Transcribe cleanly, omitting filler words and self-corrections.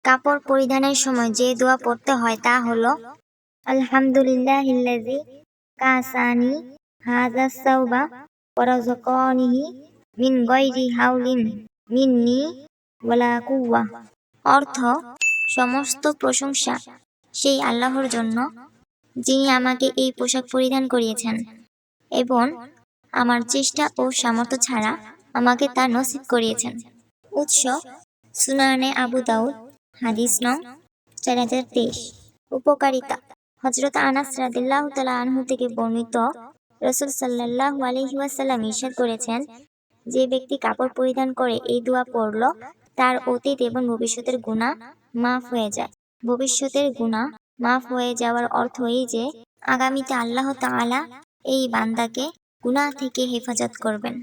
কাপড় পরিধানের সময় যে দোয়া পড়তে হয় তা হলো আলহামদুলিল্লাহিল্লাযী কাসানি হাযা সাওবা ওয়া রাযাকানিহি মিন গায়রি হাওলিন মিন্নি ওয়ালা কুওয়া। অর্থ, সমস্ত প্রশংসা সেই আল্লাহর জন্য যিনি আমাকে এই পোশাক পরিধান করিয়েছেন এবং আমার চেষ্টা ও সামর্থ্য ছাড়া আমাকে তা নসিব করিয়েছেন। উৎস: সুনানে আবু দাউদ, হাদিস নং 4023। উপকারিতা: হযরত আনাস রাদিয়াল্লাহু তাআলা আনহু থেকে বর্ণিত, রাসূল সাল্লাল্লাহু আলাইহি ওয়াসাল্লাম ইরশাদ করেছেন, যে ব্যক্তি কাপড় পরিধান করে এই দোয়া পড়ল, তার অতীত এবং ভবিষ্যতের গুনাহ মাফ হয়ে যায়। ভবিষ্যতের গুনাহ মাফ হয়ে যাওয়ার অর্থ এই যে আগামীতে আল্লাহ তাআলা এই বান্দাকে গুনাহ থেকে হেফাজত করবেন।